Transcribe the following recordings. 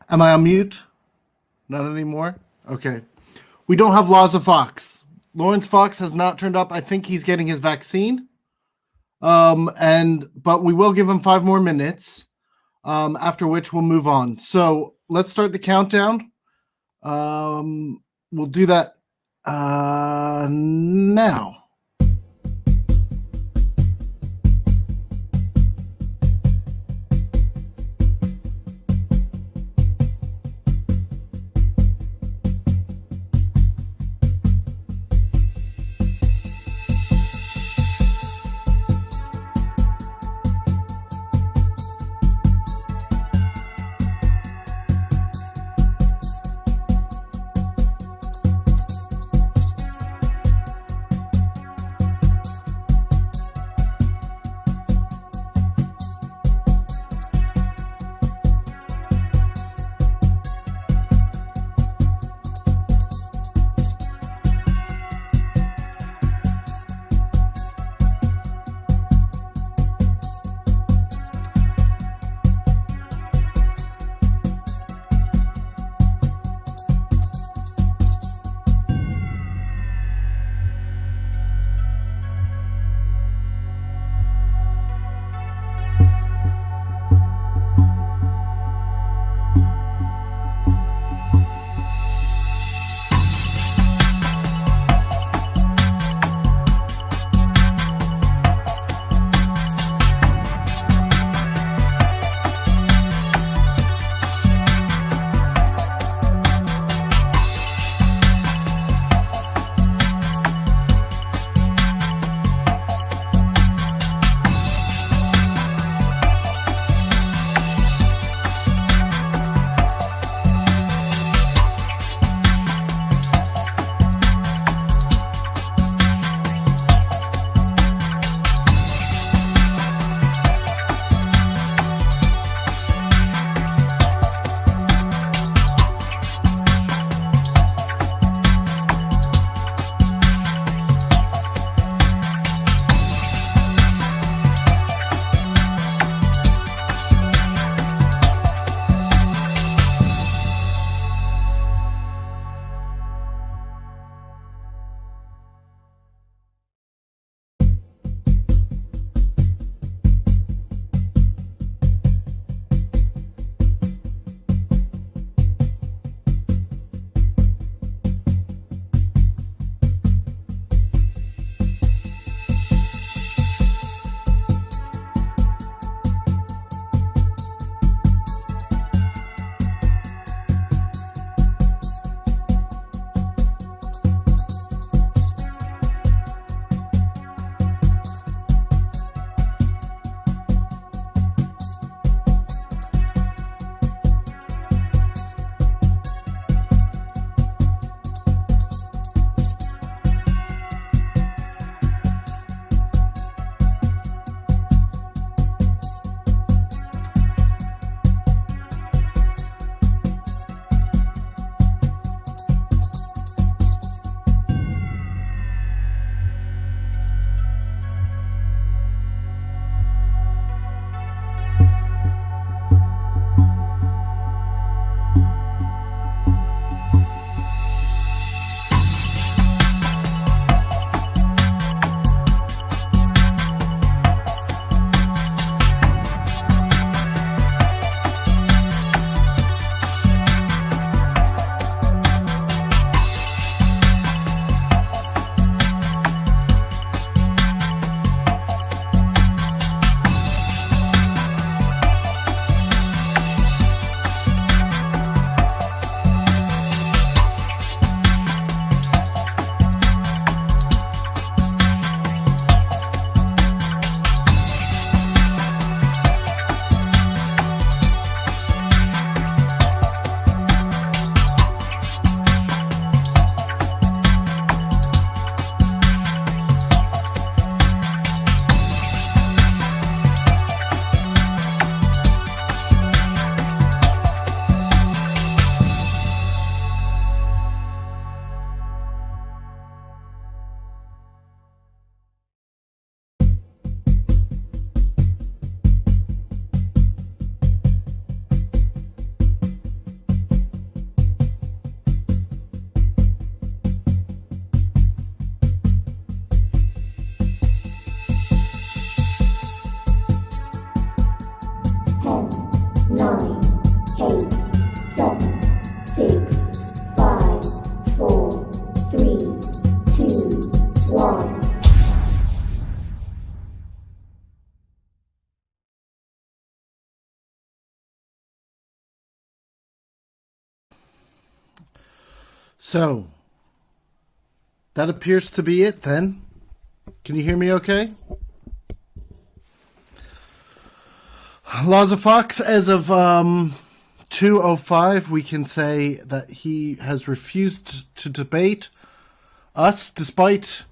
Am I on mute? Not anymore? Okay. We don't have Laws of Fox. Laurence Fox has not turned up. I think he's getting his vaccine. But we will give him 5 more minutes. After which we'll move on. So let's start the countdown. We'll do that now. So, that appears to be it then. Can you hear me okay? Laws of Fox, as of 2:05, we can say that he has refused to debate us, despite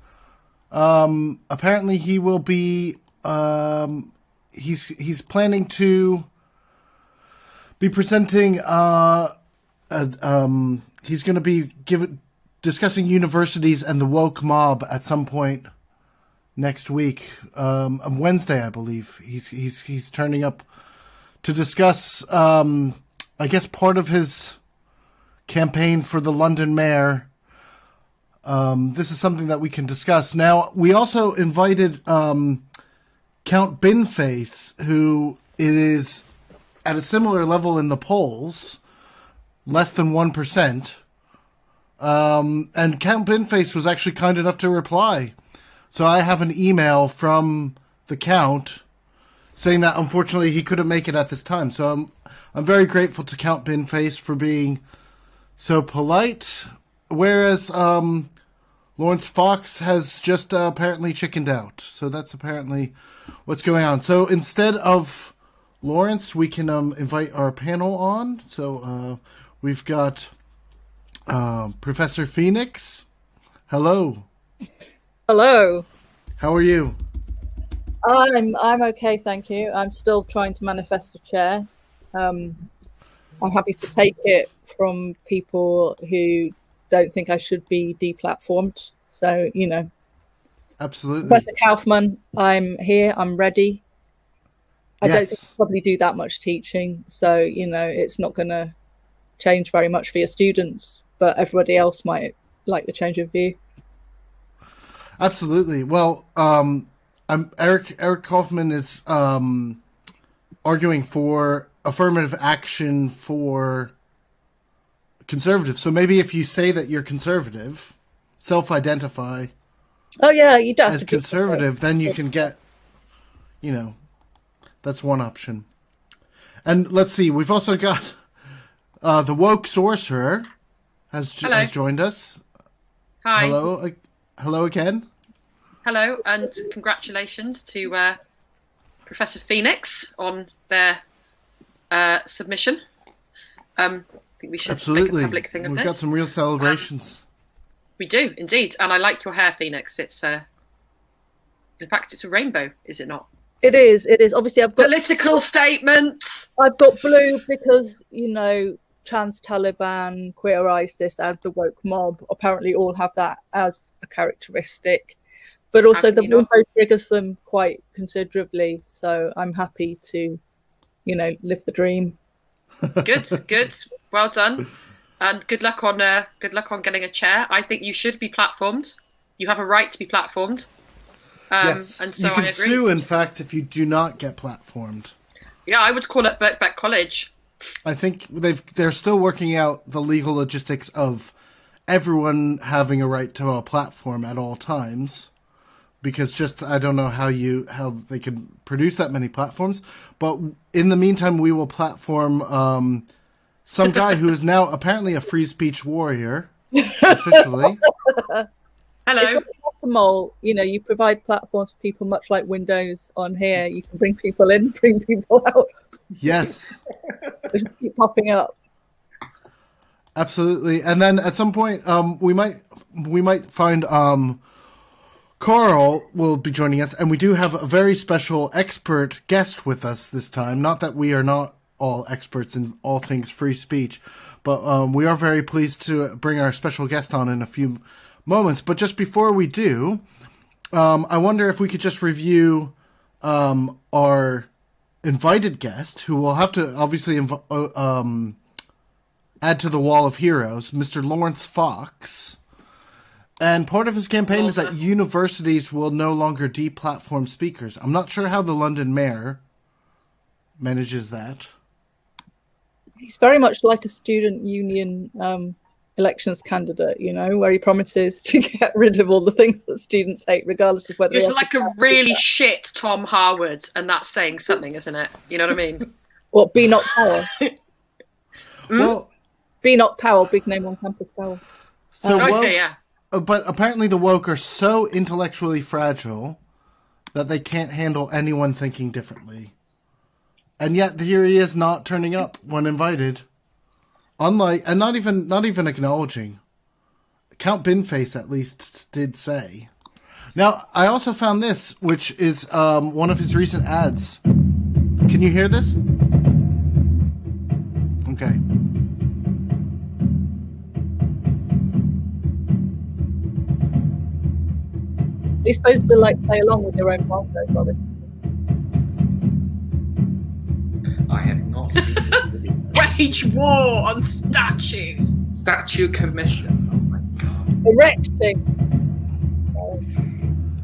apparently he will be he's planning to be presenting he's going to be discussing universities and the woke mob at some point next week, on Wednesday, I believe. He's turning up to discuss, I guess, part of his campaign for the London mayor. This is something that we can discuss. Now, we also invited Count Binface, who is at a similar level in the polls, less than 1%. And Count Binface was actually kind enough to reply. So I have an email from the Count saying that unfortunately he couldn't make it at this time. So I'm very grateful to Count Binface for being so polite. Whereas Laurence Fox has just apparently chickened out. So that's apparently what's going on. So instead of Laurence, we can invite our panel on. So we've got Professor Phoenix. Hello. Hello. How are you? I'm okay, thank you. I'm still trying to manifest a chair. I'm happy to take it from people who don't think I should be deplatformed. So, Absolutely. Professor Kaufman, I'm here. I'm ready. I don't think you probably do that much teaching, so it's not going to change very much for your students, but everybody else might like the change of view. Absolutely. Well, Eric Kaufman is arguing for affirmative action for conservatives. So maybe if you say that you're conservative, self-identify. Oh yeah, you don't as conservative, then you can get, that's one option. And let's see, we've also got the woke sorcerer has joined us. Hi. Hello again. Hello, and congratulations to Professor Phoenix on their submission. I think we should make a public thing of this. We've got some real celebrations. We do, indeed. And I like your hair, Phoenix. It's in fact, it's a rainbow, is it not? It is. Obviously, I've got political statements. I've got blue because, trans Taliban, queer ISIS, and the woke mob apparently all have that as a characteristic. But also the rainbow triggers them quite considerably. So I'm happy to, live the dream. Good. Well done. And good luck on getting a chair. I think you should be platformed. You have a right to be platformed. Yes, and so you can I agree. sue, in fact, if you do not get platformed. Yeah, I would call it Birkbeck College. I think they're still working out the legal logistics of everyone having a right to a platform at all times, because I don't know how they can produce that many platforms. But in the meantime, we will platform some guy who is now apparently a free speech warrior officially. Hello. You provide platforms for people, much like Windows on here. You can bring people in, bring people out. Yes. They just keep popping up. Absolutely. And then at some point, we might find Carl will be joining us, and we do have a very special expert guest with us this time. Not that we are not all experts in all things free speech, but we are very pleased to bring our special guest on in a few moments. But just before we do, I wonder if we could just review our invited guest, who will have to obviously add to the wall of heroes, Mr. Laurence Fox. And part of his campaign is that universities will no longer deplatform speakers. I'm not sure how the London mayor manages that. He's very much like a student union elections candidate, where he promises to get rid of all the things that students hate, regardless of whether it's like a really shit Tom Harwood, and that's saying something, isn't it? You know what I mean? What, Be Not Power? Well, Be Not Power, big name on campus power. So woke, yeah. But apparently the woke are so intellectually fragile that they can't handle anyone thinking differently. And yet here he is not turning up when invited. Unlike, and not even acknowledging. Count Binface at least did say. Now, I also found this, which is one of his recent ads. Can you hear this? Okay. You're supposed to like play along with your own Broncos while this. I have not seen this video. Wage war on statues. Statue commission. Oh my god. Erecting.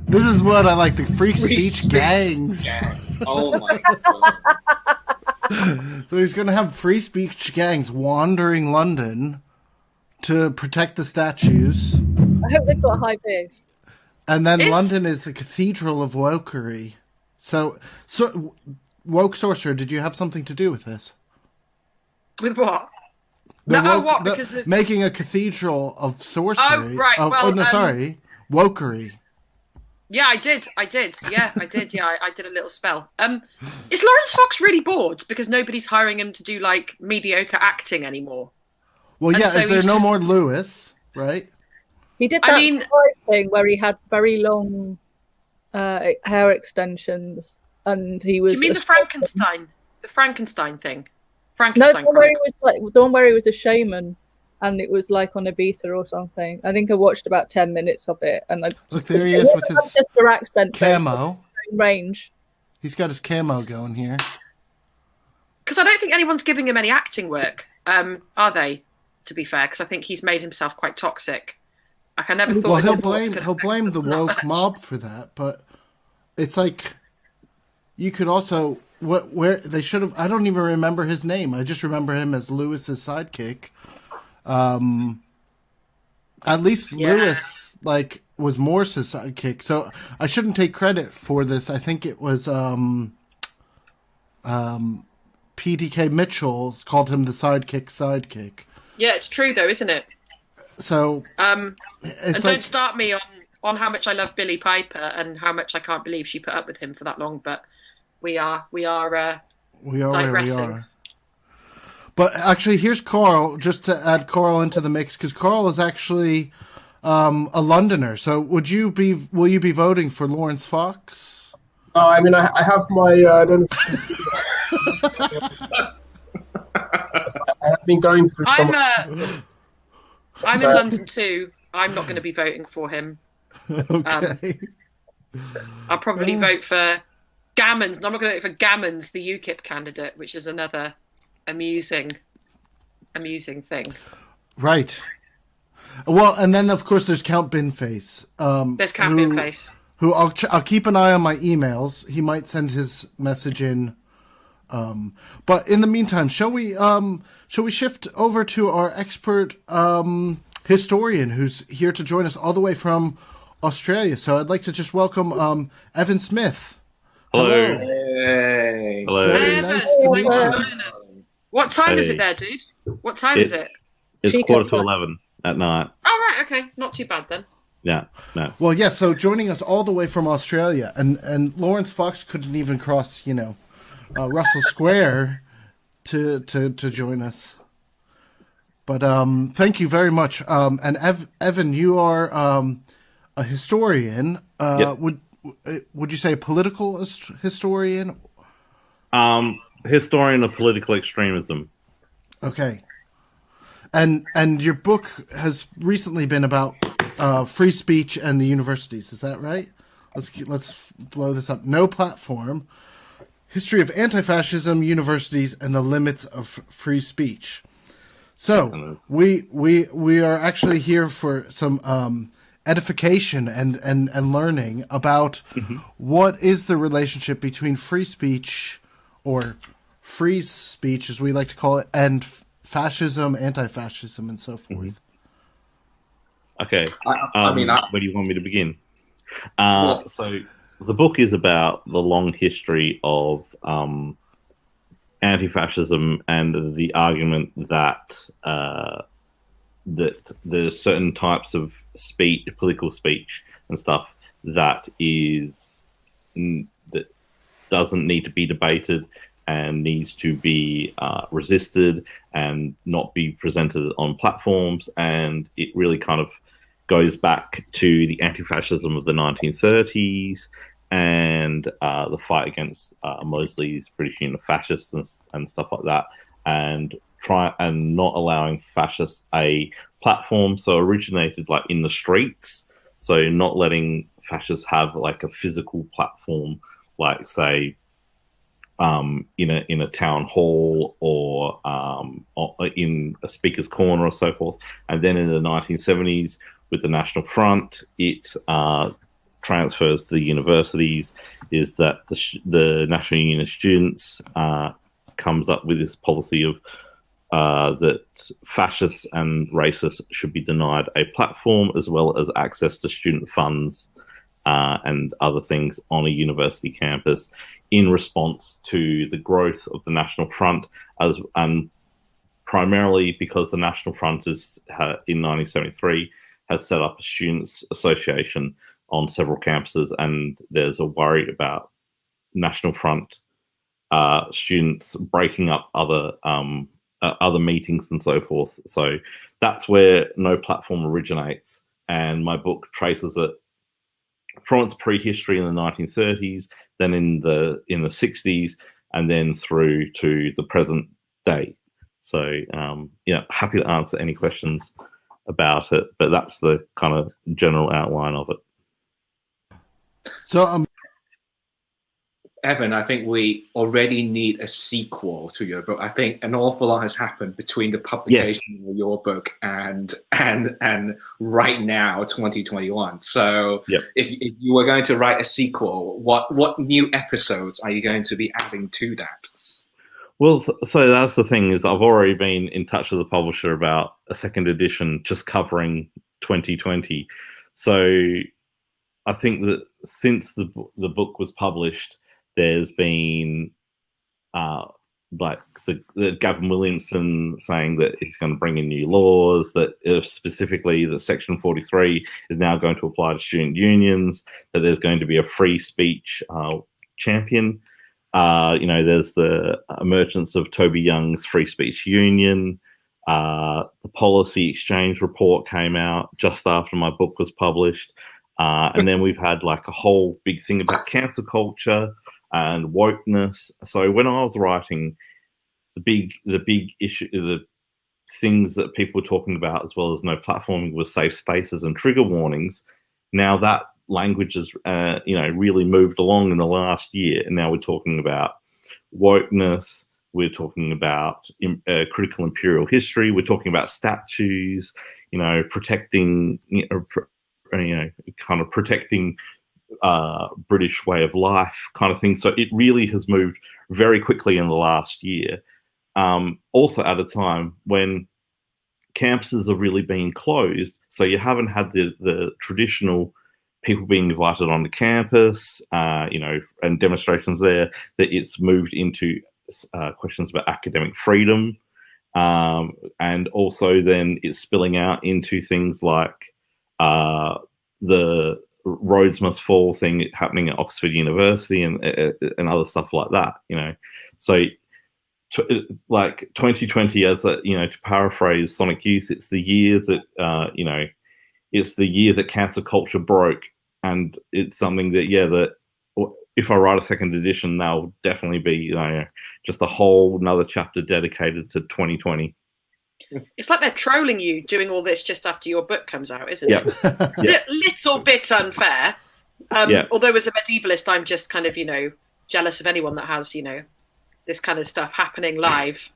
This is what I like, the free speech gangs. Oh my god. So he's going to have free speech gangs wandering London to protect the statues. I hope they've got high beers. And then London is a cathedral of wokery. So, woke sorcerer, did you have something to do with this? With what? Because of... making a cathedral of sorcery. Oh, right. Wokery. Yeah, I did. Yeah, I did. Yeah, I did a little spell. Is Laurence Fox really bored because nobody's hiring him to do like mediocre acting anymore? Well, yeah. So is there no more Lewis? Right. He did that thing where he had very long hair extensions, and he was. You mean the Frankenstein thing? No, the one where he was a shaman. And it was like on Ibiza or something. I think I watched about 10 minutes of it. And look, there he is with his accent camo. Range. He's got his camo going here. Because I don't think anyone's giving him any acting work, are they? To be fair, because I think he's made himself quite toxic. Like I never thought. Well, he'll blame the woke mob for that, but it's like you could also where they should have. I don't even remember his name. I just remember him as Lewis's sidekick. At least Lewis was Morse's sidekick, so I shouldn't take credit for this. I think it was PDK Mitchell called him the sidekick. Yeah, it's true though, isn't it? So and don't start me on how much I love Billie Piper and how much I can't believe she put up with him for that long. But we are digressing. Where we are. But actually, here's Carl, just to add Carl into the mix, because Carl is actually a Londoner. So will you be voting for Laurence Fox? No, I mean, I have my... I have been going through I'm in London too. I'm not going to be voting for him. Okay. I'll probably vote for Gammons. No, I'm not going to vote for Gammons, the UKIP candidate, which is another... amusing thing. Right. Well, and then of course there's Count Binface. There's Count Binface. Who I'll keep an eye on my emails. He might send his message in. But in the meantime, shall we shift over to our expert historian who's here to join us all the way from Australia? So I'd like to just welcome Evan Smith. Hello. Hey. Hello. Very nice to meet you. What time is it there, dude? What time is it? It's 11:15 at night. Oh, right, okay. Not too bad then. Yeah, no. Well, yeah, so joining us all the way from Australia, and Laurence Fox couldn't even cross, Russell Square to join us. But thank you very much. And Evan, you are a historian. Yep. Would you say a political historian? Historian of political extremism. Okay. And your book has recently been about free speech and the universities. Is that right? Let's blow this up. No Platform: History of Anti-Fascism, Universities, and the Limits of Free Speech. So we are actually here for some edification and learning about what is the relationship between free speech, or free speech, as we like to call it, and fascism, anti-fascism, and so forth. Okay. Where do you want me to begin? So the book is about the long history of anti-fascism and the argument that that there's certain types of speech, political speech and stuff that doesn't need to be debated and needs to be resisted and not be presented on platforms. And it really kind of goes back to the anti-fascism of the 1930s and the fight against mostly British Union fascists and stuff like that, and not allowing fascists a platform. So originated like in the streets, so not letting fascists have like a physical platform, like say in a town hall or in a speaker's corner or so forth. And then in the 1970s with the National Front, it transfers to the universities, is that the National Union of Students comes up with this policy of that fascists and racists should be denied a platform as well as access to student funds and other things on a university campus, in response to the growth of the National Front, and primarily because the National Front in 1973 has set up a students' association on several campuses, and there's a worry about National Front students breaking up other meetings and so forth. So that's where No Platform originates, and my book traces it from its prehistory in the 1930s, then in the 60s, and then through to the present day. So happy to answer any questions about it, but that's the kind of general outline of it. So Evan, I think we already need a sequel to your book. I think an awful lot has happened between the publication of your book and right now, 2021. So if you were going to write a sequel, what new episodes are you going to be adding to that? Well, so that's the thing, is I've already been in touch with the publisher about a second edition just covering 2020. So I think that since the book was published, there's been like the Gavin Williamson saying that he's going to bring in new laws, that specifically that Section 43 is now going to apply to student unions, that there's going to be a free speech champion. There's the emergence of Toby Young's Free Speech Union. The Policy Exchange report came out just after my book was published. And then we've had like a whole big thing about cancel culture and wokeness. So when I was writing, the big issue, the things that people were talking about, as well as no platforming, was safe spaces and trigger warnings. Now that language has, really moved along in the last year, and now we're talking about wokeness. We're talking about critical imperial history. We're talking about statues. Protecting. Kind of protecting British way of life, kind of thing. So it really has moved very quickly in the last year. Also at a time when campuses have really been closed, so you haven't had the traditional people being invited onto campus, and demonstrations there. That it's moved into questions about academic freedom, and also then it's spilling out into things like the Rhodes Must Fall thing happening at Oxford University and other stuff like that. So like 2020, as to paraphrase Sonic Youth, it's the year that it's the year that cancel culture broke, and it's something that that if I write a second edition, that'll definitely be just a whole another chapter dedicated to 2020. It's like they're trolling you doing all this just after your book comes out, isn't it? Little bit unfair. Although as a medievalist, I'm just kind of, jealous of anyone that has, this kind of stuff happening live.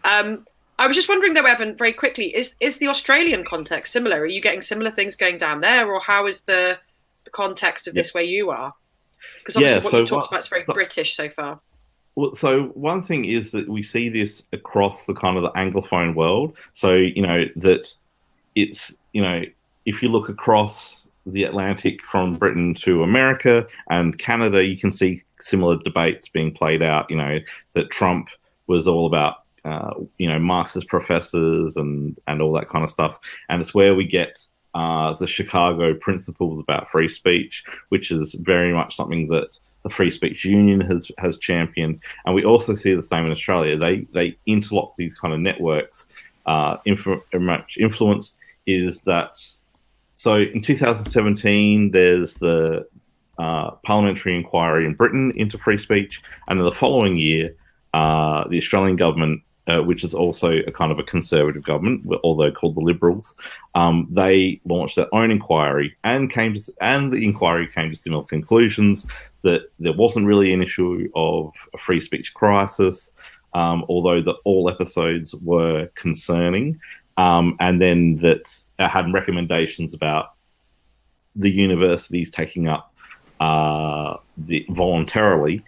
I was just wondering though, Evan, very quickly, is the Australian context similar? Are you getting similar things going down there, or how is the context of this where you are? Because obviously what you talked about is very British so far. Well, so one thing is that we see this across the kind of the Anglophone world. So, that it's, if you look across the Atlantic from Britain to America and Canada, you can see similar debates being played out, that Trump was all about Marxist professors and all that kind of stuff. And it's where we get the Chicago principles about free speech, which is very much something that the Free Speech Union has championed. And we also see the same in Australia. They interlock these kind of networks. Much influence is that. So in 2017, there's the parliamentary inquiry in Britain into free speech, and then the following year, the Australian government, which is also a kind of a conservative government, although called the Liberals, they launched their own inquiry, and the inquiry came to similar conclusions that there wasn't really an issue of a free speech crisis, although all episodes were concerning, and then that it had recommendations about the universities taking up voluntarily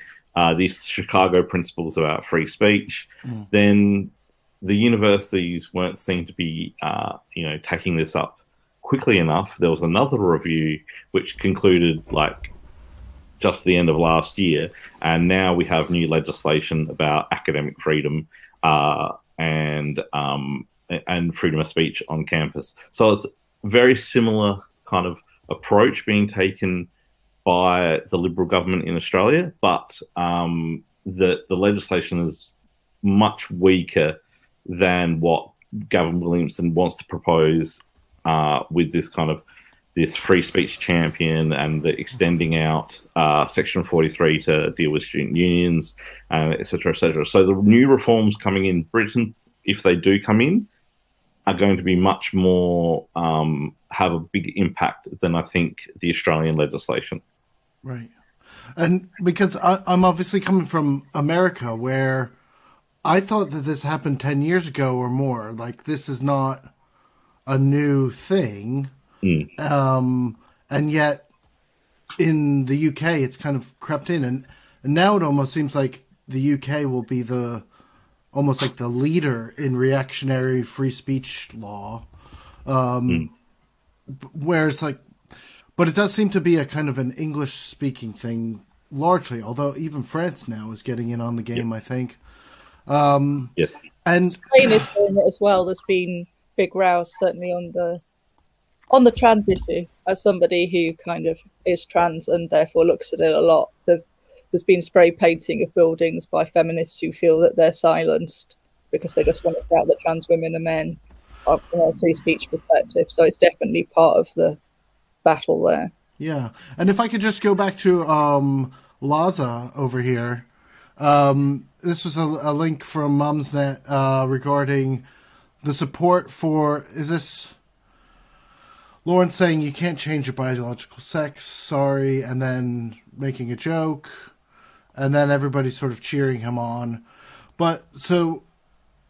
these Chicago principles about free speech. Then the universities weren't seen to be, taking this up quickly enough. There was another review which concluded just the end of last year, and now we have new legislation about academic freedom and freedom of speech on campus. So it's a very similar kind of approach being taken by the Liberal government in Australia, but the legislation is much weaker than what Gavin Williamson wants to propose with this free speech champion and the extending out Section 43 to deal with student unions, et cetera, et cetera. So the new reforms coming in Britain, if they do come in, are going to be much more, have a big impact than I think the Australian legislation. Right. And because I'm obviously coming from America, where I thought that this happened 10 years ago or more. Like, this is not a new thing. And yet in the UK, it's kind of crept in. And now it almost seems like the UK will be almost like the leader in reactionary free speech law. Whereas but it does seem to be a kind of an English speaking thing largely, although even France now is getting in on the game, I think. Yes. And Spain is doing it as well. There's been big rows certainly on the trans issue. As somebody who kind of is trans and therefore looks at it a lot, there's been spray painting of buildings by feminists who feel that they're silenced because they just want to doubt that trans women are men from a free speech perspective. So it's definitely part of the battle there. Yeah. And if I could just go back to Laza over here. This was a link from Mumsnet regarding the support for, is this Laurence saying you can't change your biological sex, sorry, and then making a joke, and then everybody sort of cheering him on. But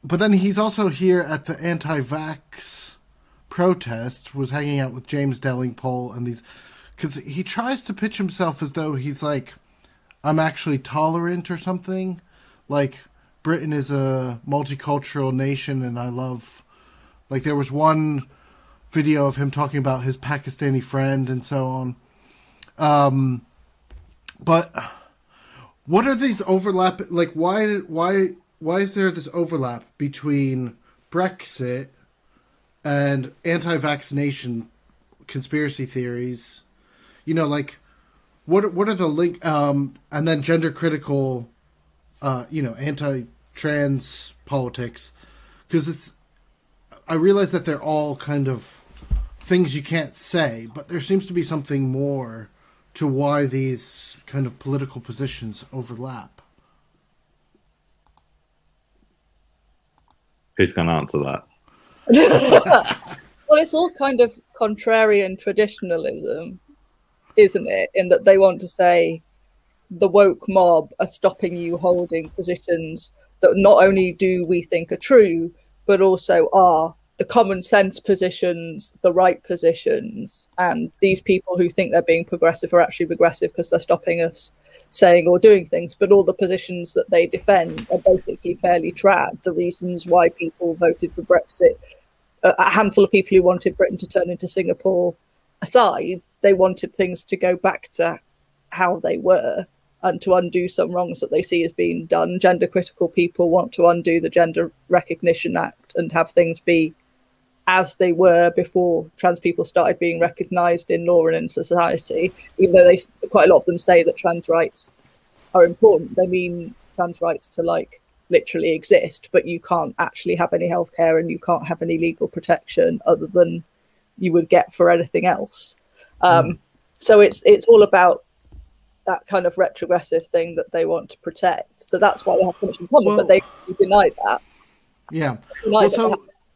then he's also here at the anti-vax protest, was hanging out with James Delingpole and these, because he tries to pitch himself as though he's like, I'm actually tolerant or something. Like, Britain is a multicultural nation and I love, there was one video of him talking about his Pakistani friend and so on. But what are these overlap? Why is there this overlap between Brexit and anti-vaccination conspiracy theories? What are the link? And then gender critical, anti-trans politics, because I realize that they're all kind of things you can't say, but there seems to be something more to why these kind of political positions overlap. Who's going to answer that? Well, it's all kind of contrarian traditionalism, isn't it? In that they want to say the woke mob are stopping you holding positions that not only do we think are true, but also are the common sense positions, the right positions, and these people who think they're being progressive are actually regressive because they're stopping us saying or doing things. But all the positions that they defend are basically fairly trad. The reasons why people voted for Brexit, a handful of people who wanted Britain to turn into Singapore aside, they wanted things to go back to how they were. and to undo some wrongs that they see as being done. Gender critical people want to undo the Gender Recognition Act and have things be as they were before trans people started being recognised in law and in society, even though quite a lot of them say that trans rights are important. They mean trans rights to like literally exist, but you can't actually have any healthcare and you can't have any legal protection other than you would get for anything else. So it's all about that kind of retrogressive thing that they want to protect. So that's why they have so much in common, but they deny that. Yeah.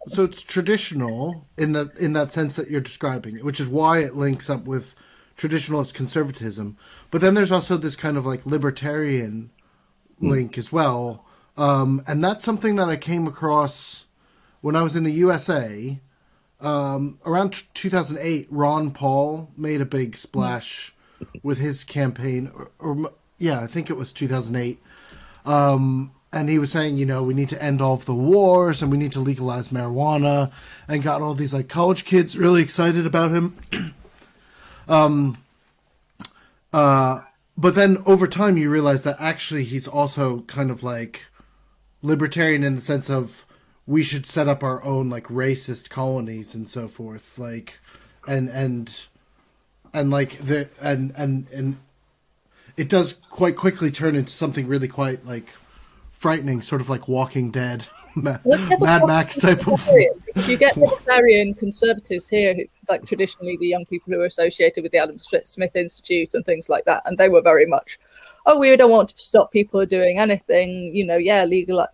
So it's traditional in that sense that you're describing, which is why it links up with traditionalist conservatism. But then there's also this kind of like libertarian link as well. And that's something that I came across when I was in the USA. Around 2008, Ron Paul made a big splash with his campaign. I think it was 2008. And he was saying, we need to end all of the wars and we need to legalize marijuana, and got all these like college kids really excited about him. But then over time you realize that actually he's also kind of like libertarian in the sense of we should set up our own like racist colonies and so forth, like and it does quite quickly turn into something really quite like frightening, sort of like Walking Dead, Mad Max type of. You get libertarian conservatives here, who, like traditionally the young people who are associated with the Adam Smith Institute and things like that, and they were very much, we don't want to stop people doing anything,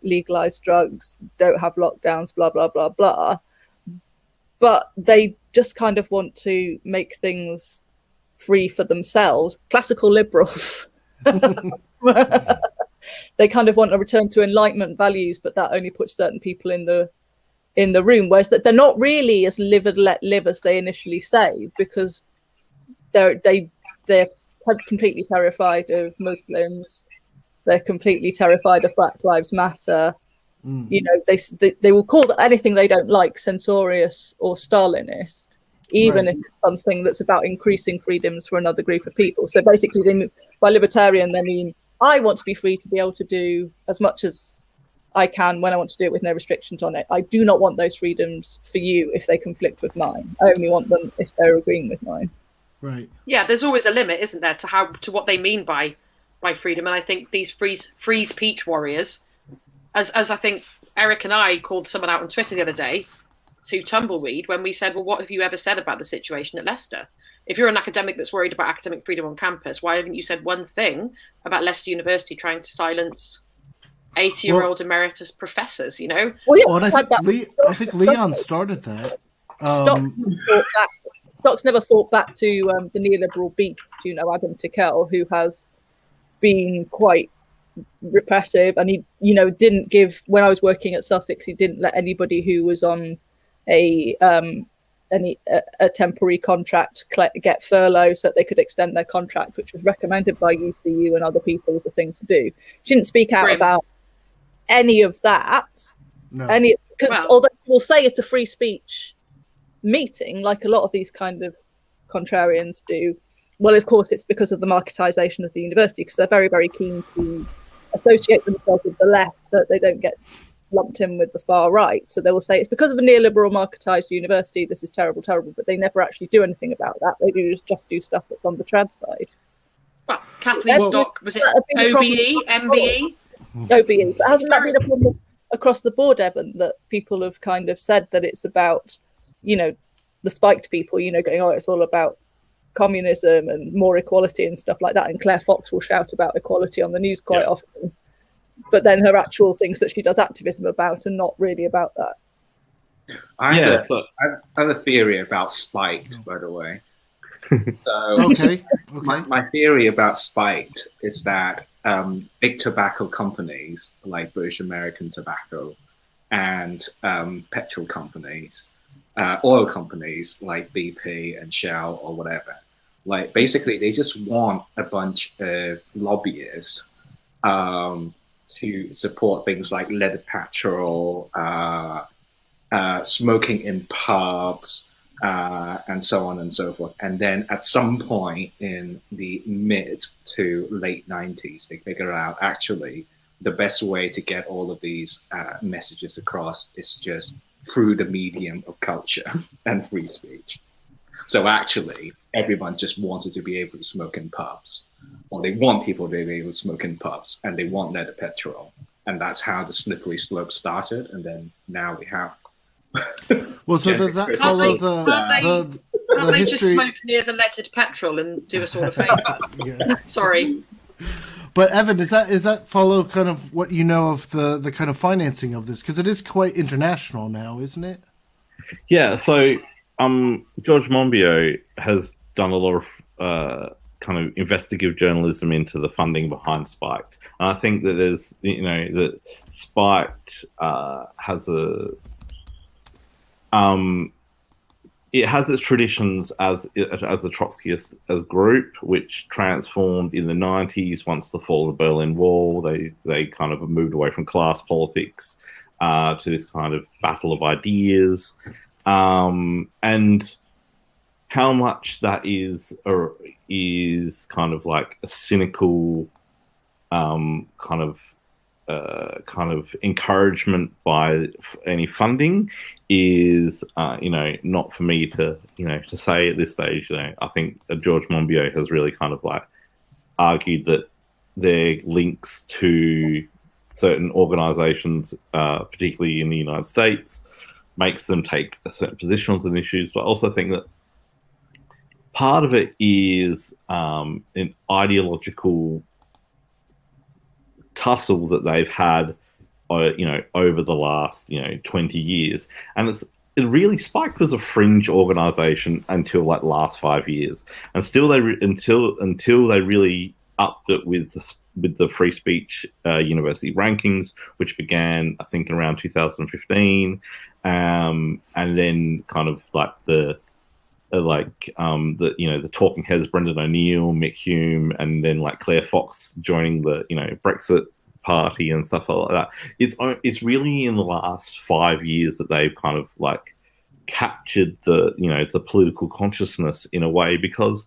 legalize drugs, don't have lockdowns, blah blah blah blah. But they just kind of want to make things free for themselves. Classical liberals. They kind of want a return to Enlightenment values, but that only puts certain people in the room, whereas that they're not really as live and let live as they initially say, because they're completely terrified of Muslims, they're completely terrified of Black Lives Matter. They will call that anything they don't like censorious or Stalinist, even if it's something that's about increasing freedoms for another group of people. So basically, by libertarian they mean I want to be free to be able to do as much as I can when I want to do it with no restrictions on it. I do not want those freedoms for you if they conflict with mine. I only want them if they're agreeing with mine. Right. Yeah, there's always a limit, isn't there, to what they mean by freedom. And I think these free speech warriors, as I think Eric and I called someone out on Twitter the other day, to Tumbleweed, when we said, well, what have you ever said about the situation at Leicester? If you're an academic that's worried about academic freedom on campus, why haven't you said one thing about Leicester University trying to silence 80-year-old emeritus professors, Well, and I think Leon started that. Stocks never fought back to the neoliberal beast, Adam Tickell, who has been quite repressive, and he, didn't give. When I was working at Sussex, he didn't let anybody who was on a temporary contract get furlough so that they could extend their contract, which was recommended by UCU and other people as a thing to do. She didn't speak out about any of that. No. Although we'll say it's a free speech meeting, like a lot of these kind of contrarians do. Well, of course, it's because of the marketisation of the university, because they're very, very keen to associate themselves with the left so that they don't get lumped in with the far right. So they will say it's because of a neoliberal marketised university, this is terrible, but they never actually do anything about that. They just do stuff that's on the trad side. Well, Kathleen Stock, was it OBE, MBE? OBE. But hasn't that been a problem across the board, Evan, that people have kind of said that it's about, the spiked people, going, it's all about communism and more equality and stuff like that. And Claire Fox will shout about equality on the news quite often. But then her actual things that she does activism about are not really about that. I have a theory about spiked, by the way. So my theory about spiked is that big tobacco companies like British American Tobacco and petrol companies, oil companies like BP and Shell or whatever, like basically they just want a bunch of lobbyists to support things like leaded petrol, smoking in pubs, and so on and so forth. And then at some point in the mid to late 90s, they figured out actually the best way to get all of these messages across is just through the medium of culture and free speech. So actually, everyone just wanted to be able to smoke in pubs, or they want people to be able to smoke in pubs, and they want leaded petrol. And that's how the slippery slope started. And then now we have. Well, so does that follow the Can't they just history? smoke near the leaded petrol and do us all a favour? Yeah. Sorry. But Evan, does that follow kind of what you know of the kind of financing of this? Because it is quite international now, isn't it? Yeah. So George Monbiot has done a lot of kind of investigative journalism into the funding behind Spiked, and I think that there's that Spiked has it has its traditions as a Trotskyist as group, which transformed in the 90s once the fall of the Berlin Wall. They kind of moved away from class politics to this kind of battle of ideas, and how much that is kind of like a cynical kind of encouragement by any funding is not for me to say at this stage. I think George Monbiot has really kind of like argued that their links to certain organizations, particularly in the United States, makes them take a certain position on some issues, but I also think that part of it is an ideological tussle that they've had, over the last 20 years, and it really Spiked was a fringe organization until like last 5 years, and still until they really upped it with the free speech university rankings, which began I think around 2015, and then kind of like the talking heads, Brendan O'Neill, Mick Hume, and then like Claire Fox joining the Brexit party and stuff like that. It's really in the last 5 years that they've kind of like captured the political consciousness in a way, because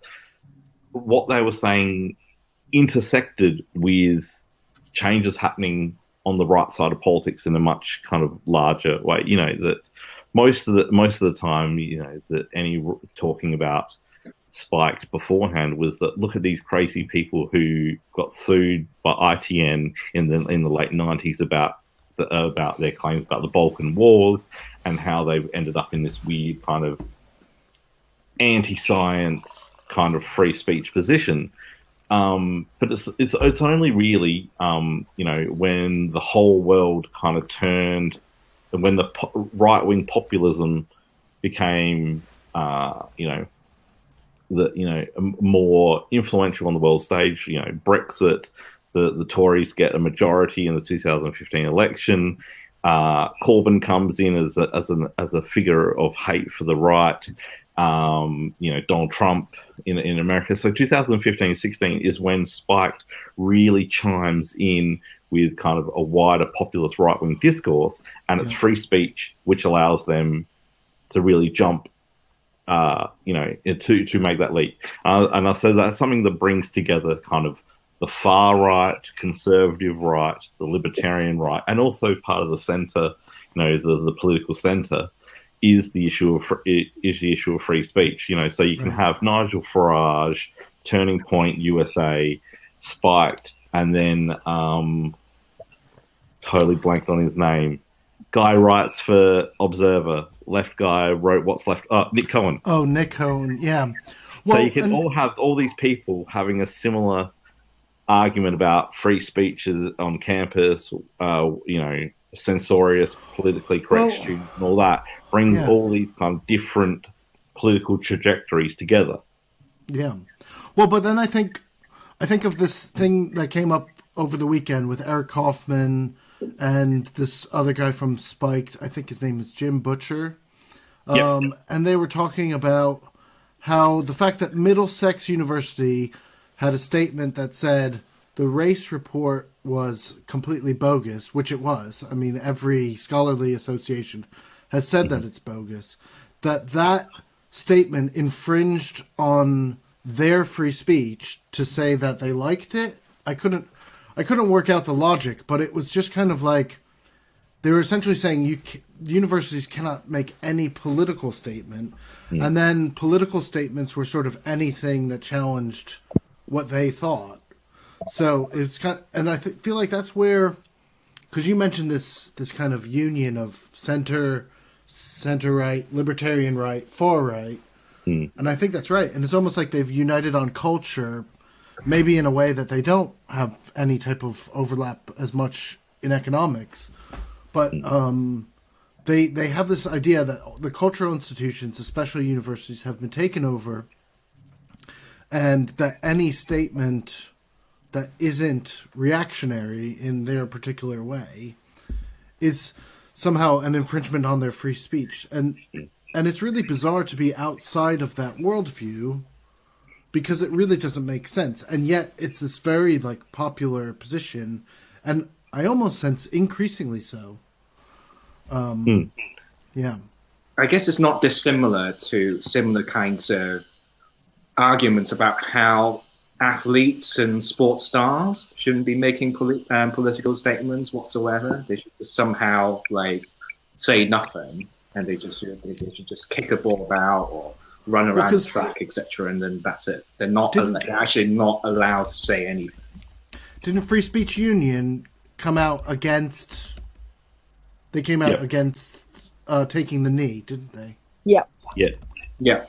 what they were saying intersected with changes happening on the right side of politics in a much kind of larger way. That most of the time, that any talking about Spiked beforehand was that look at these crazy people who got sued by ITN in the late 90s about their claims about the Balkan Wars and how they ended up in this weird kind of anti-science kind of free speech position. But it's only really when the whole world kind of turned, and when the right-wing populism became more influential on the world stage. Brexit, the Tories get a majority in the 2015 election. Corbyn comes in as a figure of hate for the right. Donald Trump in America. So 2015-16 is when Spiked really chimes in with kind of a wider populist right-wing discourse, and it's free speech which allows them to really jump to make that leap. And I said that's something that brings together kind of the far right, conservative right, the libertarian right, and also part of the center, the political center, is the issue of free speech. So you can have Nigel Farage, Turning Point USA, Spiked, and then totally blanked on his name. Guy writes for Observer. Left guy wrote What's Left. Nick Cohen. Oh, Nick Cohen. Yeah. Well, so you can all have all these people having a similar argument about free speech on campus, censorious, politically correct students and all that. Bring all these kind of different political trajectories together. Yeah. Well, but then I think of this thing that came up over the weekend with Eric Kaufman and this other guy from Spiked. I think his name is Jim Butcher. And they were talking about how the fact that Middlesex University had a statement that said the race report was completely bogus, which it was. I mean, every scholarly association has said that it's bogus. That statement infringed on their free speech to say that they liked it. I couldn't work out the logic, but it was just kind of like they were essentially saying universities cannot make any political statement, and then political statements were sort of anything that challenged what they thought. So it's kind of, and I feel like that's where, because you mentioned this kind of union of center right, libertarian right, far right, and I think that's right. And it's almost like they've united on culture, maybe in a way that they don't have any type of overlap as much in economics, but they have this idea that the cultural institutions, especially universities, have been taken over, and that any statement that isn't reactionary in their particular way is somehow an infringement on their free speech. And it's really bizarre to be outside of that worldview, because it really doesn't make sense. And yet it's this very like popular position, and I almost sense increasingly so. Yeah. I guess it's not dissimilar to similar kinds of arguments about how athletes and sports stars shouldn't be making political statements whatsoever. They should just somehow like say nothing, and they should just kick a ball about or run around the track, etc. And then that's it. They're they're actually not allowed to say anything. Didn't Free Speech Union come out against? They came out against taking the knee, didn't they? Yeah. Yeah.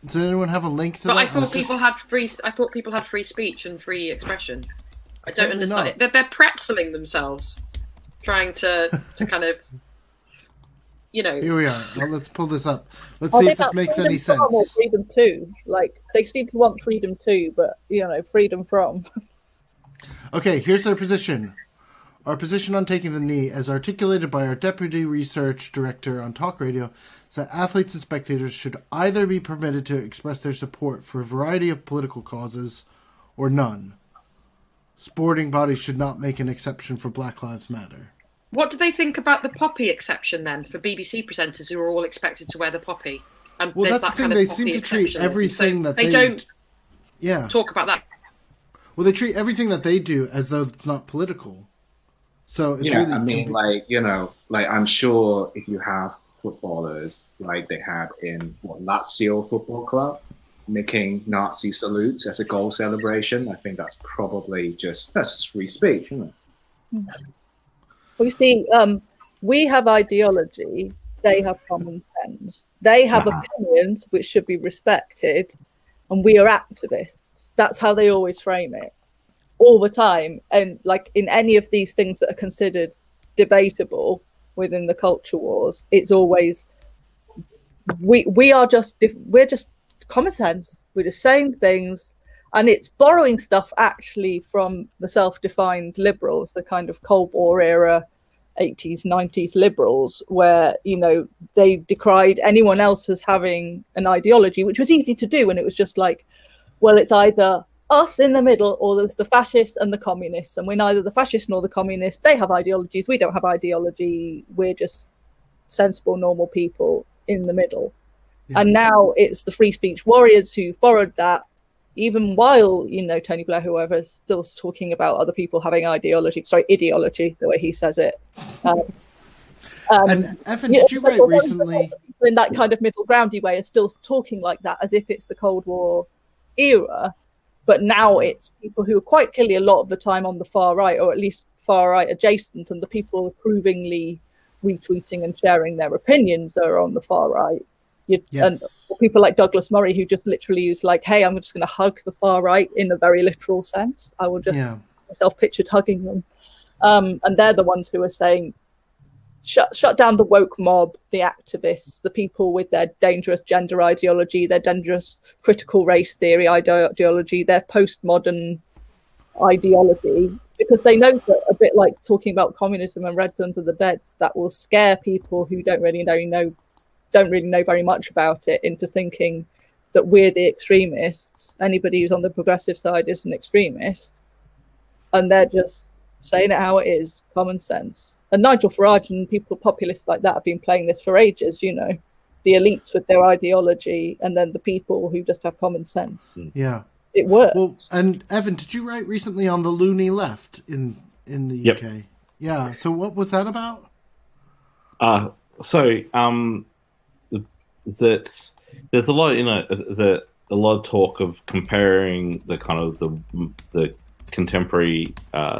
Does anyone have a link to but that? I thought people had free speech and free expression. I don't understand it. They're pretzeling themselves, trying to kind of, Here we are. Well, let's pull this up. Let's see if this makes any sense. Or freedom too. Like they seem to want freedom too, but freedom from. Okay, here's their position. Our position on taking the knee, as articulated by our Deputy Research Director on Talk Radio, is that athletes and spectators should either be permitted to express their support for a variety of political causes or none. Sporting bodies should not make an exception for Black Lives Matter. What do they think about the poppy exception then for BBC presenters who are all expected to wear the poppy? And well, that's the thing. They seem to treat everything that they don't talk about that. Well, they treat everything that they do as though it's not political. So it's really, I mean, I'm sure if you have footballers like they had in Lazio Football Club making Nazi salutes as a goal celebration, I think that's just free speech, isn't it? Well, you see, we have ideology, they have common sense. They have opinions which should be respected, and we are activists. That's how they always frame it. All the time, and like in any of these things that are considered debatable within the culture wars, it's always we're just common sense. We're just saying things, and it's borrowing stuff actually from the self-defined liberals, the kind of Cold War era 80s 90s liberals, where they decried anyone else as having an ideology, which was easy to do, and it was just like, well, it's either us in the middle, or there's the fascists and the communists, and we're neither the fascists nor the communists. They have ideologies, we don't have ideology, we're just sensible normal people in the middle. And now it's the free speech warriors who've borrowed that, even while Tony Blair, whoever, is still talking about other people having ideology, the way he says it. And Evan, did you write recently in that kind of middle groundy way, are still talking like that as if it's the Cold War era? But now it's people who are quite clearly a lot of the time on the far right, or at least far right adjacent, and the people approvingly retweeting and sharing their opinions are on the far right. And people like Douglas Murray, who just literally is like, hey, I'm just going to hug the far right in a very literal sense. I will just myself pictured hugging them. And they're the ones who are saying, shut down the woke mob, the activists, the people with their dangerous gender ideology, their dangerous critical race theory ideology, their postmodern ideology, because they know that, a bit like talking about communism and Reds under the beds, that will scare people who don't really know very much about it into thinking that we're the extremists. Anybody who's on the progressive side is an extremist, and they're just saying it how it is, common sense. And Nigel Farage and people, populists like that, have been playing this for ages, the elites with their ideology and then the people who just have common sense. Yeah. It works. Well, and Evan, did you write recently on the loony left in the Yep. UK? Yeah. So what was that about? That there's a lot, a lot of talk of comparing the kind of the contemporary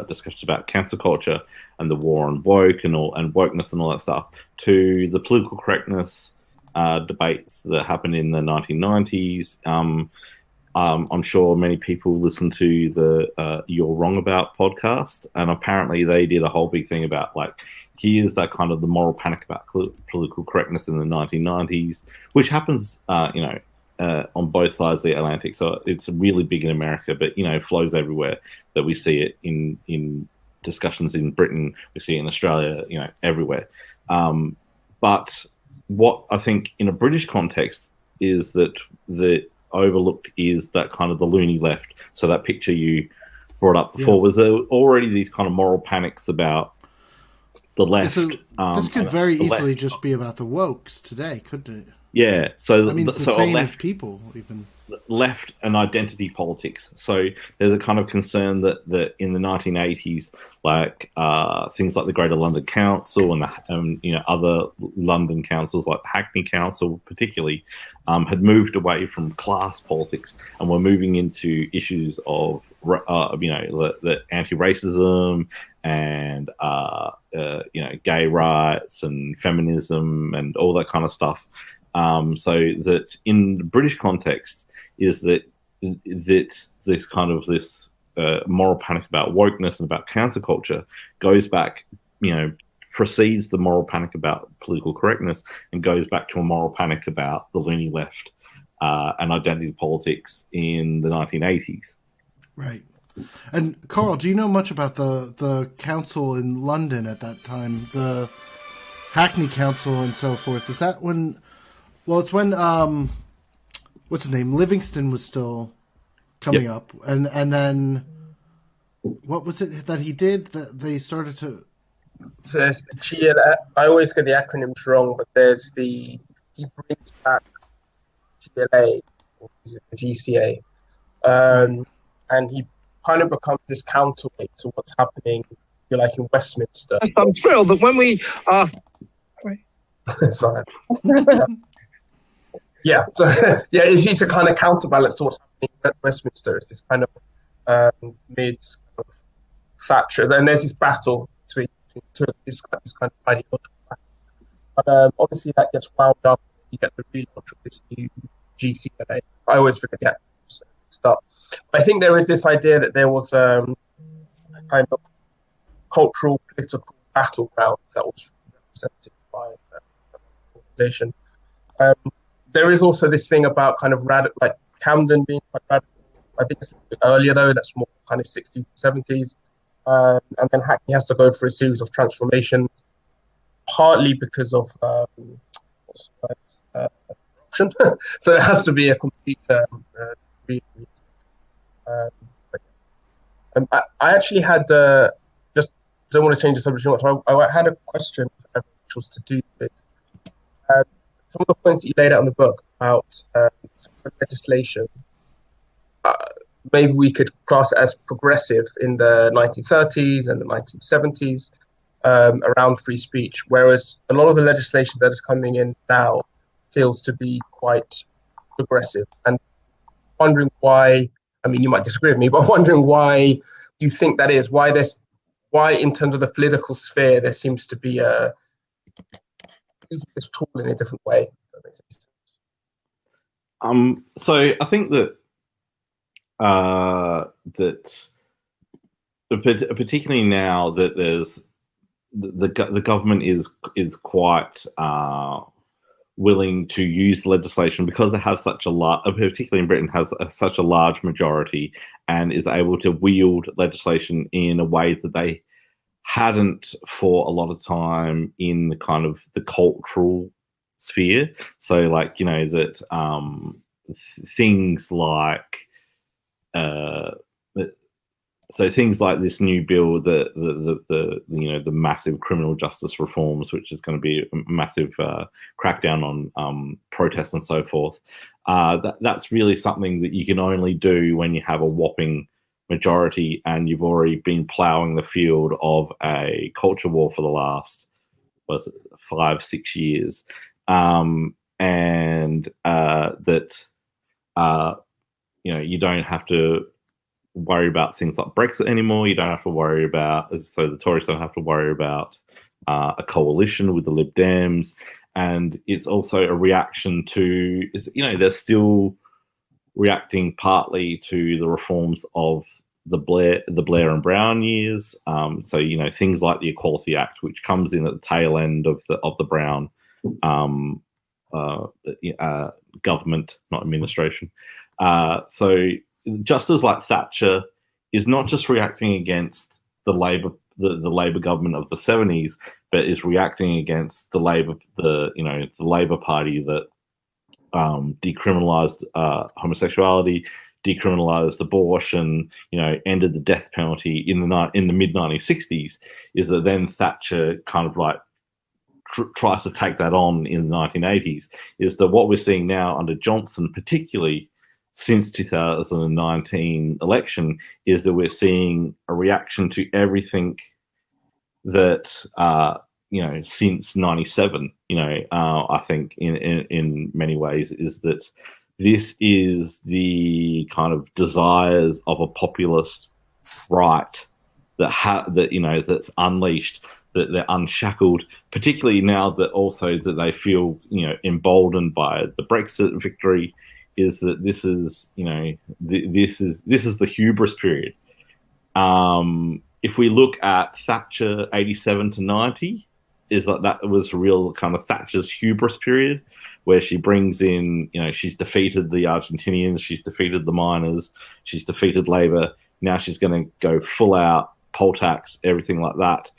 discussions about cancel culture and the war on woke and wokeness and all that stuff to the political correctness debates that happened in the 1990s. I'm sure many people listen to the You're Wrong About podcast, and apparently they did a whole big thing about, like, here's that kind of the moral panic about political correctness in the 1990s, which happens, on both sides of the Atlantic. So it's really big in America, but, flows everywhere, that we see it in discussions in Britain, we see it in Australia, everywhere. But what I think in a British context is that the overlooked is that kind of the loony left. So that picture you brought up before, was there already these kind of moral panics about the left? This could very easily just be about the wokes today, couldn't it? Yeah. So I mean, it's the same with people, even. Left and identity politics. So there's a kind of concern that in the 1980s, like things like the Greater London Council and other London councils like Hackney Council particularly had moved away from class politics and were moving into issues of the anti-racism and gay rights and feminism and all that kind of stuff. So that in the British context is that this kind of this moral panic about wokeness and about counterculture goes back, precedes the moral panic about political correctness and goes back to a moral panic about the loony left and identity politics in the 1980s. Right. And Carl, do you know much about the council in London at that time, the Hackney Council and so forth? Is that when? Well, it's when what's his name? Livingston was still coming up, and then what was it that he did that they started to? So there's the GLA. I always get the acronyms wrong, but there's he brings back GLA, or is it the GCA, and he kind of becomes this counterweight to what's happening, in Westminster. I'm thrilled that when we asked. Sorry. Yeah, so he's a kind of counterbalance to what's happening at Westminster. It's this kind of mid kind of Thatcher. Then there's this battle between this kind of ideological battle. But obviously that gets wound up. You get the relaunch of this new GCLA. I always forget that stuff. But I think there is this idea that there was a kind of cultural, political battleground that was represented by the organization. There is also this thing about kind of radical, like Camden being quite radical. I think it's a bit earlier though. That's more kind of 60s, 70s, and then Hackney has to go through a series of transformations, partly because of corruption. So it has to be a complete. I actually had just don't want to change the subject too much. I had a question which was to do with. Some of the points that you laid out in the book about some legislation, maybe we could class it as progressive in the 1930s and the 1970s around free speech, whereas a lot of the legislation that is coming in now feels to be quite progressive. And wondering why, I mean, you might disagree with me, but wondering why you think that is, why in terms of the political sphere, there seems to be using this tool in a different way. If that makes sense. So I think that particularly now that there's the government is quite willing to use legislation because it has such a large, particularly in Britain, has such a large majority and is able to wield legislation in a way that they hadn't for a lot of time in the kind of the cultural sphere. So like, that things like so things like this new bill, the massive criminal justice reforms, which is going to be a massive crackdown on protests and so forth. That's really something that you can only do when you have a whopping majority and you've already been ploughing the field of a culture war for the last 5-6 years, and that you don't have to worry about things like Brexit anymore. You don't have to worry about, so the Tories don't have to worry about a coalition with the Lib Dems. And it's also a reaction to, they're still reacting partly to the reforms of the Blair and Brown years. So, things like the Equality Act, which comes in at the tail end of the Brown government, not administration. So Justice like Thatcher is not just reacting against the Labour government of the 70s, but is reacting against the Labour Party that decriminalised homosexuality, decriminalised abortion, ended the death penalty in the mid 1960s. Is that then Thatcher kind of like tries to take that on in the 1980s? Is that what we're seeing now under Johnson, particularly since 2019 election, is that we're seeing a reaction to everything that since 97. I think in many ways is that this is the kind of desires of a populist right that's unleashed, that they're unshackled, particularly now that also that they feel emboldened by the Brexit victory. Is that this is the hubris period. If we look at Thatcher 87 to 90, is like that was a real kind of Thatcher's hubris period, where she brings in, she's defeated the Argentinians, she's defeated the miners, she's defeated Labour. Now she's going to go full out poll tax, everything like that.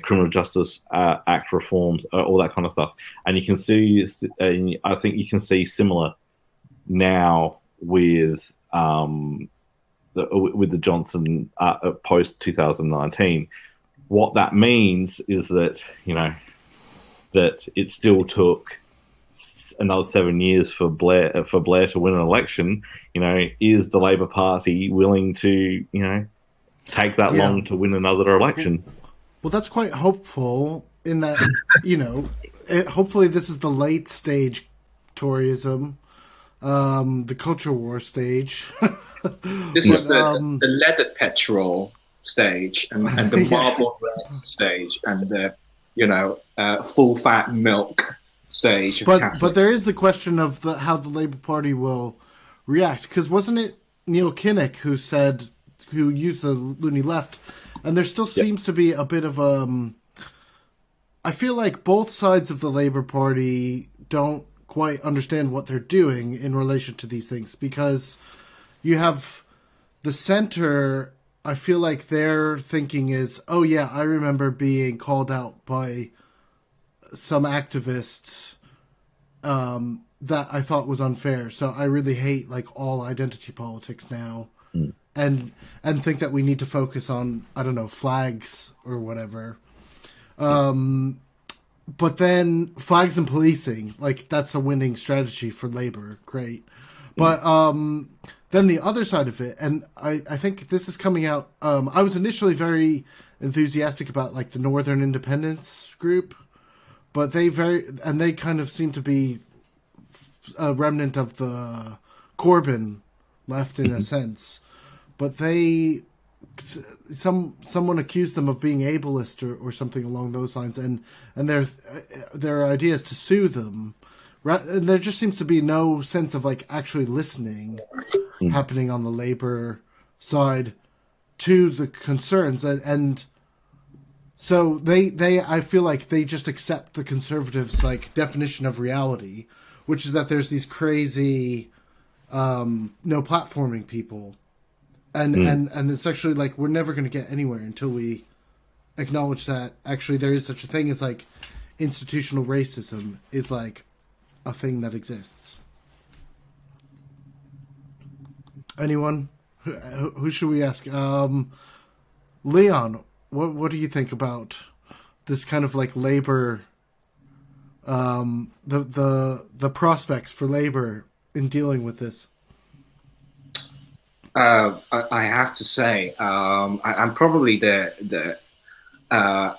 Criminal Justice Act reforms, all that kind of stuff. And you can see, I think you can see similar now with the Johnson post 2019. What that means is that that it still took another 7 years for Blair to win an election. Is the Labour Party willing to take that long to win another election? Well, that's quite hopeful in that hopefully this is the late stage Toryism. The culture war stage. This is the leaded petrol stage and the marble red stage and the full fat milk stage. But there is the question of how the Labour Party will react, because wasn't it Neil Kinnock who used the loony left, and there still seems to be a bit of I feel like both sides of the Labour Party don't quite understand what they're doing in relation to these things, because you have the center. I feel like their thinking is, oh yeah, I remember being called out by some activists that I thought was unfair, so I really hate all identity politics now, and think that we need to focus on, I don't know, flags or whatever. But then flags and policing, that's a winning strategy for Labour. Great. But then the other side of it, and I think this is coming out, I was initially very enthusiastic about the Northern Independence group, but they kind of seem to be a remnant of the Corbyn left in a sense. But someone accused them of being ableist or something along those lines, and their idea is to sue them. And there just seems to be no sense of actually listening happening on the Labour side to the concerns, and so they I feel like they just accept the Conservatives' definition of reality, which is that there's these crazy no platforming people. And it's actually we're never going to get anywhere until we acknowledge that actually there is such a thing as institutional racism is a thing that exists. Anyone? Who should we ask? Leon, what do you think about this kind of like labor, the prospects for labor in dealing with this? I have to say, I'm probably not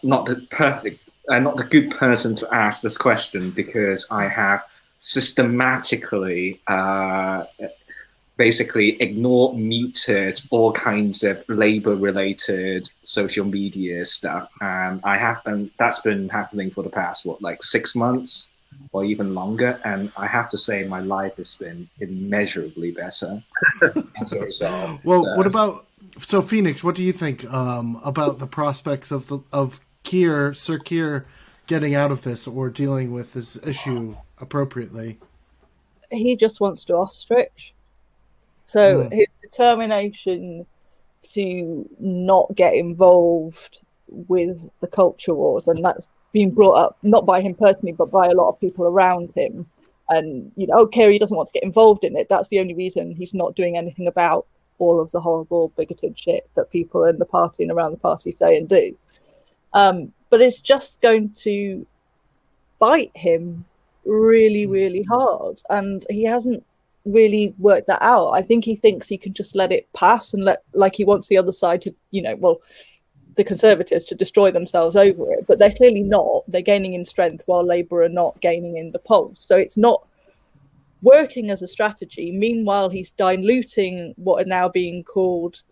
the good person to ask this question, because I have systematically basically ignored, muted all kinds of labor-related social media stuff, and that's been happening for the past 6 months or even longer, and I have to say my life has been immeasurably better as a result. Well, what about Phoenix? What do you think about the prospects of Sir Keir getting out of this or dealing with this issue appropriately? He just wants to ostrich. So his determination to not get involved with the culture wars, and that's been brought up not by him personally, but by a lot of people around him. And Kerry he doesn't want to get involved in it. That's the only reason he's not doing anything about all of the horrible, bigoted shit that people in the party and around the party say and do. But it's just going to bite him really, really hard, and he hasn't really worked that out. I think he thinks he can just let it pass and he wants the other side to, the Conservatives to destroy themselves over it, but they're clearly not. They're gaining in strength while Labour are not gaining in the polls. So it's not working as a strategy. Meanwhile, he's diluting what are now being called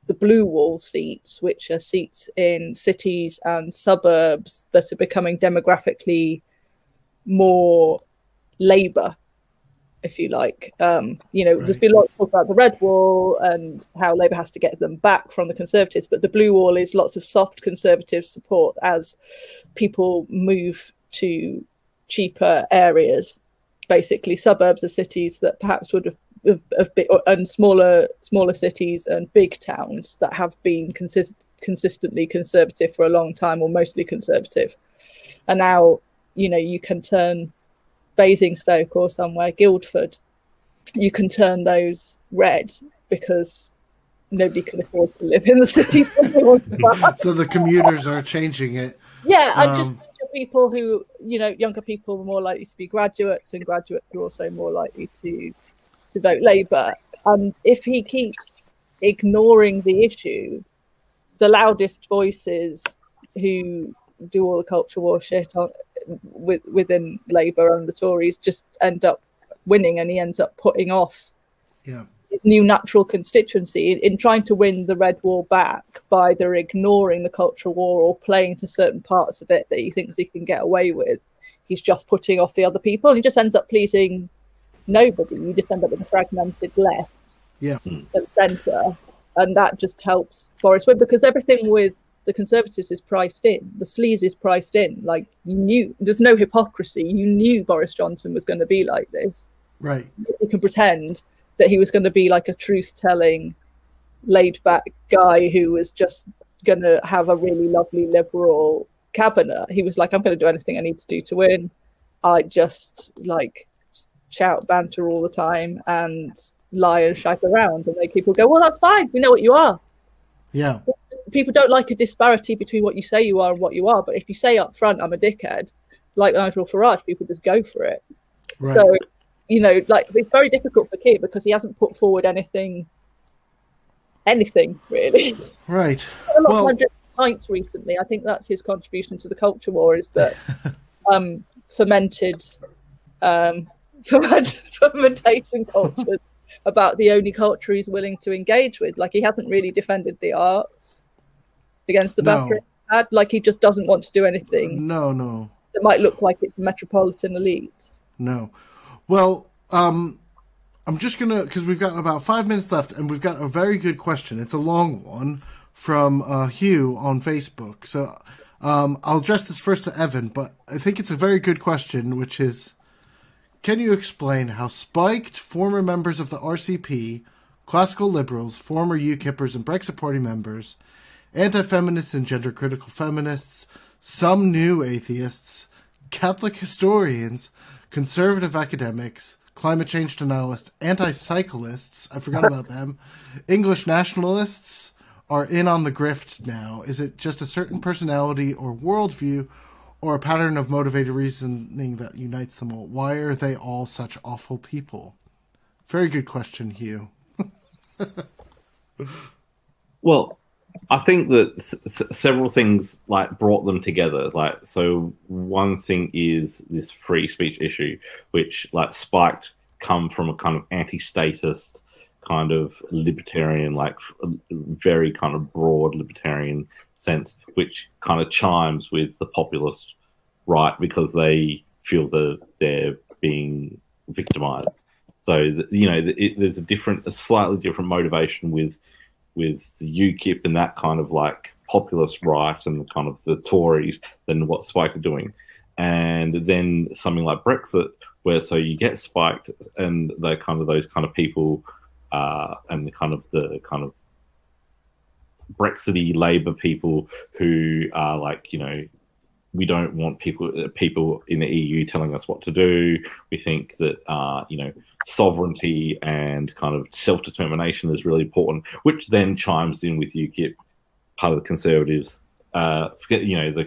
the blue wall seats, which are seats in cities and suburbs that are becoming demographically more Labour, if you like. Right. There's been a lot of talk about the red wall and how Labour has to get them back from the Conservatives, but the blue wall is lots of soft Conservative support as people move to cheaper areas, basically suburbs of cities that perhaps would have been, and smaller cities and big towns that have been consistently Conservative for a long time, or mostly Conservative. And now, you can turn Basingstoke or somewhere, Guildford, you can turn those red because nobody can afford to live in the cities. So the commuters are changing it. Yeah, and just people who, younger people are more likely to be graduates, and graduates are also more likely to vote Labour. And if he keeps ignoring the issue, the loudest voices who do all the culture war shit within Labour and the Tories just end up winning, and he ends up putting off his new natural constituency in trying to win the red wall back by either ignoring the culture war or playing to certain parts of it that he thinks he can get away with. He's just putting off the other people, and he just ends up pleasing nobody. You just end up with a fragmented left and centre, and that just helps Boris win, because everything with the Conservatives is priced in. The sleaze is priced in. Like, you knew, there's no hypocrisy. You knew Boris Johnson was going to be like this. Right. You can pretend that he was going to be like a truth-telling, laid-back guy who was just going to have a really lovely liberal cabinet. He was like, I'm going to do anything I need to do to win. I just shout banter all the time and lie and shag around, and make people go, well, that's fine. We know what you are. Yeah. People don't like a disparity between what you say you are and what you are, but if you say up front, I'm a dickhead, like Nigel Farage, people just go for it. Right. So, it's very difficult for Keir because he hasn't put forward anything really. Right. A lot of 100 pints recently. I think that's his contribution to the culture war, is that fermentation cultures about the only culture he's willing to engage with. He hasn't really defended the arts against the background. He just doesn't want to do anything. No. That might look like it's a metropolitan elite. No. Well, I'm just going to, because we've got about 5 minutes left, and we've got a very good question. It's a long one from Hugh on Facebook. So I'll address this first to Evan, but I think it's a very good question, which is, can you explain how spiked former members of the RCP, classical liberals, former UKIPers and Brexit Party members, anti-feminists and gender-critical feminists, some new atheists, Catholic historians, conservative academics, climate change denialists, anti-cyclists, I forgot about them, English nationalists are in on the grift now. Is it just a certain personality or worldview or a pattern of motivated reasoning that unites them all? Why are they all such awful people? Very good question, Hugh. Well, I think that several things like brought them together. Like, so one thing is this free speech issue, which like spiked come from a kind of anti-statist kind of libertarian, like very kind of broad libertarian sense, which kind of chimes with the populist right because they feel that they're being victimized. So there's a slightly different motivation with the UKIP and that kind of like populist right and kind of the Tories than what Spike are doing. And then something like Brexit, where so you get spiked and they're kind of those kind of people and the kind of Brexity Labour people who are like, we don't want people in the EU telling us what to do. We think that, sovereignty and kind of self-determination is really important, which then chimes in with UKIP, part of the Conservatives, the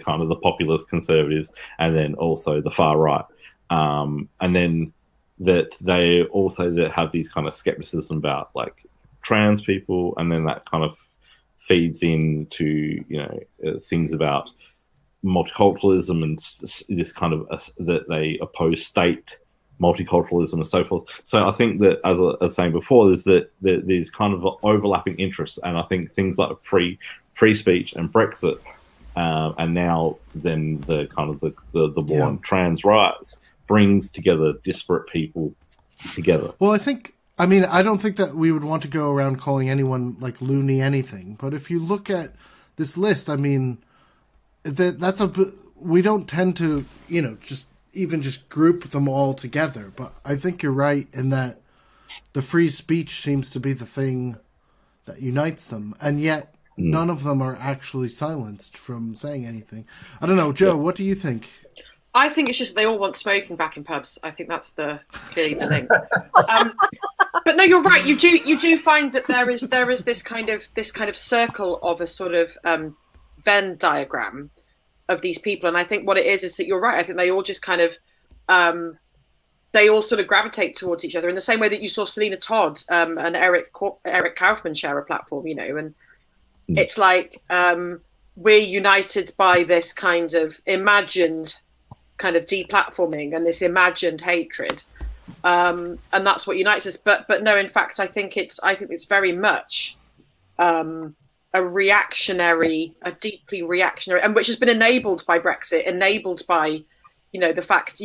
kind of the populist Conservatives, and then also the far right. And then that they also that have these kind of skepticism about like trans people, and then that kind of feeds into, things about multiculturalism and this kind of that they oppose state multiculturalism and so forth. So I think that, as I was saying before, is that there's kind of overlapping interests, and I think things like free speech and Brexit, and now then the kind of the war on trans rights brings together disparate people together. Well, I don't think that we would want to go around calling anyone like loony anything, but if you look at this list, we don't tend to, just group them all together. But I think you're right in that the free speech seems to be the thing that unites them. And yet none of them are actually silenced from saying anything. I don't know. Joe, what do you think? I think it's just they all want smoking back in pubs. I think that's clearly the thing. But no, you're right. You do find that there is this kind of circle of a sort of Venn diagram of these people, and I think what it is that you're right. I think they all just kind of they all sort of gravitate towards each other in the same way that you saw Selena Todd and Eric Kaufman share a platform, and it's like we're united by this kind of imagined kind of deplatforming and this imagined hatred, and that's what unites us. But no, in fact, I think it's very much a deeply reactionary, and which has been enabled by Brexit, enabled by, the fact,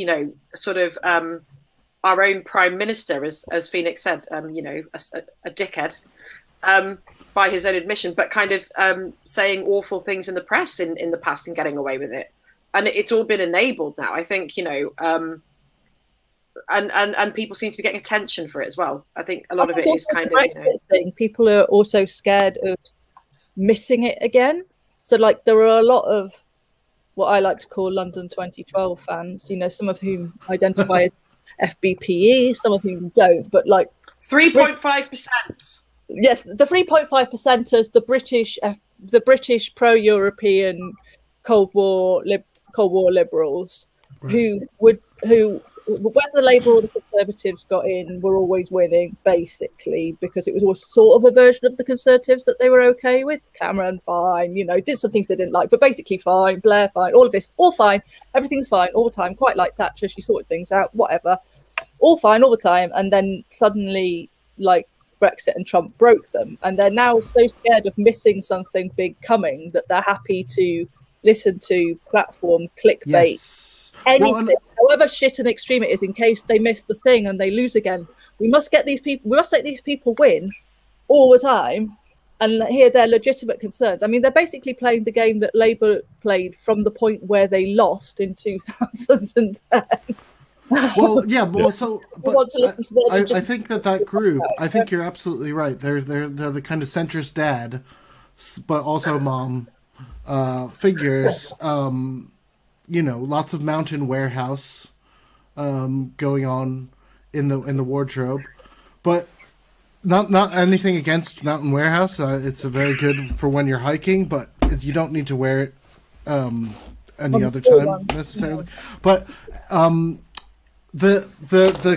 sort of our own Prime Minister, as Phoenix said, a dickhead, by his own admission, but kind of saying awful things in the press in the past and getting away with it. And it's all been enabled now, I think, and people seem to be getting attention for it as well. I think a lot of it is kind of thing. People are also scared of missing it again. So like there are a lot of what I like to call London 2012 fans, some of whom identify as FBPE, some of whom don't, but like 3.5%. Yes, the 3.5%ers, the British pro-European Cold War liberals, right, who whether Labour or the Conservatives got in were always winning, basically, because it was always sort of a version of the Conservatives that they were okay with. Cameron, fine, did some things they didn't like, but basically fine. Blair, fine. All of this, all fine. Everything's fine all the time. Quite like Thatcher, she sorted things out, whatever. All fine all the time. And then suddenly, like, Brexit and Trump broke them. And they're now so scared of missing something big coming that they're happy to listen to platform clickbait. Yes. Anything, however shit and extreme it is, in case they miss the thing and they lose again. We must make these people win all the time and hear their legitimate concerns. I mean, they're basically playing the game that Labour played from the point where they lost in 2010. Well, yeah, but I think that group, I think you're absolutely right. They're the kind of centrist dad, but also mom figures. Lots of mountain warehouse going on in the wardrobe, but not anything against Mountain Warehouse. It's a very good for when you're hiking, but you don't need to wear it any other time necessarily. But the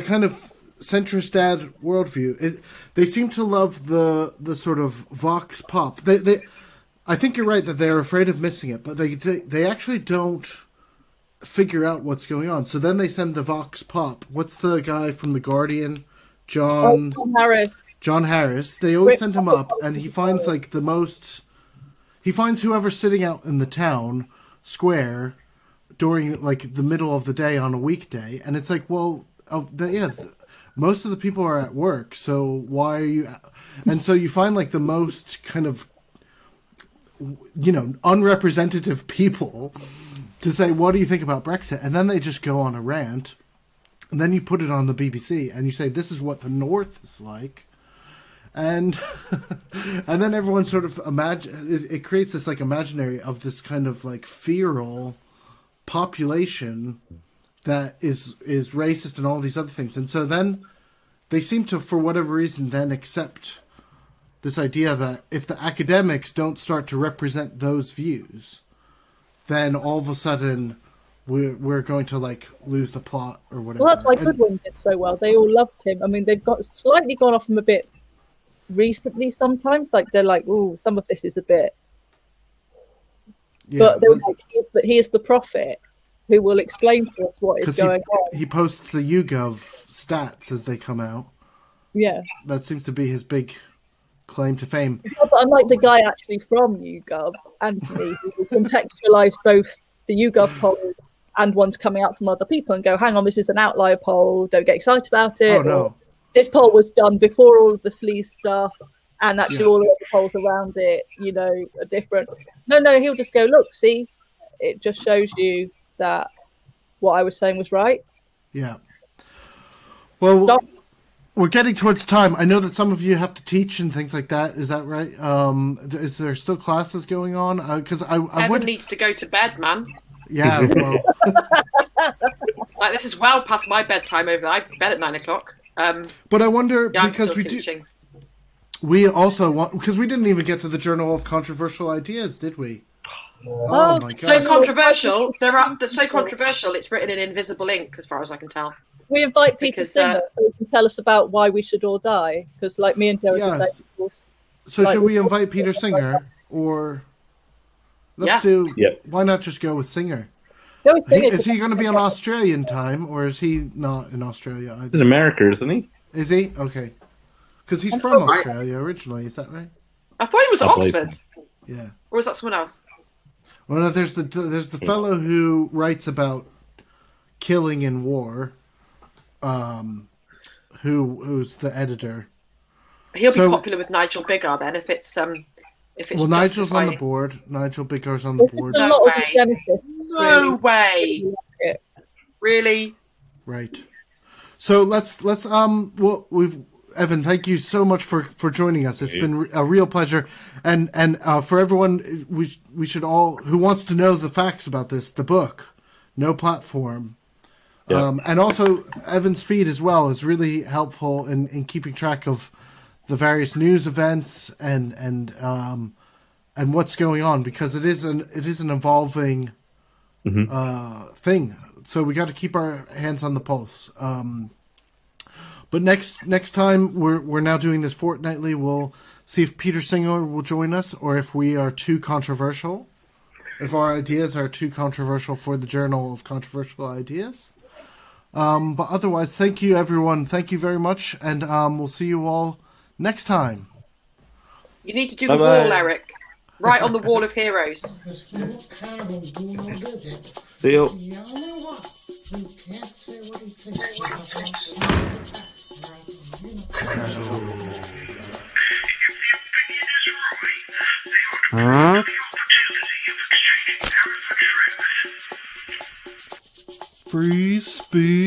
kind of centrist dad worldview, they seem to love the sort of vox pop. I think you're right that they're afraid of missing it, but they actually don't figure out what's going on. So then they send the vox pop. What's the guy from The Guardian? John Harris. John Harris. They always send him up, and he finds he finds whoever's sitting out in the town square during like the middle of the day on a weekday, and it's like, well, most of the people are at work, so why are you? And so you find like the most kind of, unrepresentative people to say, what do you think about Brexit? And then they just go on a rant, and then you put it on the BBC and you say, this is what the North is like. And and then everyone sort of it creates this like imaginary of this kind of like feral population that is racist and all these other things. And so then they seem to, for whatever reason, then accept this idea that if the academics don't start to represent those views, then all of a sudden we're going to like lose the plot or whatever. Well, that's why Goodwin did so well. They all loved him. I mean, they've got slightly gone off him a bit recently sometimes. Like they're like, oh, some of this is a bit. Yeah, but they're like, he is the prophet who will explain to us what is going on. He posts the YouGov stats as they come out. Yeah. That seems to be his big claim to fame. But unlike the guy actually from YouGov, Anthony, who will contextualise both the YouGov polls and ones coming out from other people and go, hang on, this is an outlier poll, don't get excited about it. Oh, no. Or, this poll was done before all of the sleaze stuff, and actually all the other polls around it, are different. No, he'll just go, look, see, it just shows you that what I was saying was right. Yeah. Well, we're getting towards time. I know that some of you have to teach and things like that. Is that right? Is there still classes going on? Because Evan needs to go to bed, man. Yeah. Well. Like, this is well past my bedtime over there. I bed at 9 o'clock. But I wonder, because we also want, because we didn't even get to the Journal of Controversial Ideas, did we? Oh my God. So controversial. They're so controversial. It's written in invisible ink, as far as I can tell. We invite Peter Singer so he can tell us about why we should all die. Because, like me and Derek, so should we invite Peter Singer, or let's do? Yeah. Why not just go with Singer? Go with Singer. Is he going to be on Australian time, or is he not in Australia either? He's in America, isn't he? Is he? Okay. Because he's from Australia originally, is that right? I thought he was at Oxford. Yeah. Or was that someone else? Well, no, there's the fellow who writes about killing in war, who's the editor. He'll be popular with Nigel Biggar then, if it's well, Nigel's on the board. Nigel Biggar's on the board. No way. Really? Right. So let's Evan, thank you so much for joining us. It's been a real pleasure, and for everyone, we should all who wants to know the facts about this, the book, No Platform, and also Evan's feed as well is really helpful in keeping track of the various news events and what's going on, because it is an evolving thing. So we got to keep our hands on the pulse. But next time we're now doing this fortnightly. We'll see if Peter Singer will join us, or if we are too controversial, if our ideas are too controversial for the Journal of Controversial Ideas. But otherwise, thank you everyone. Thank you very much, and we'll see you all next time. You need to do the wall, Eric. Right on the wall of heroes. Deal. Huh? Free speech.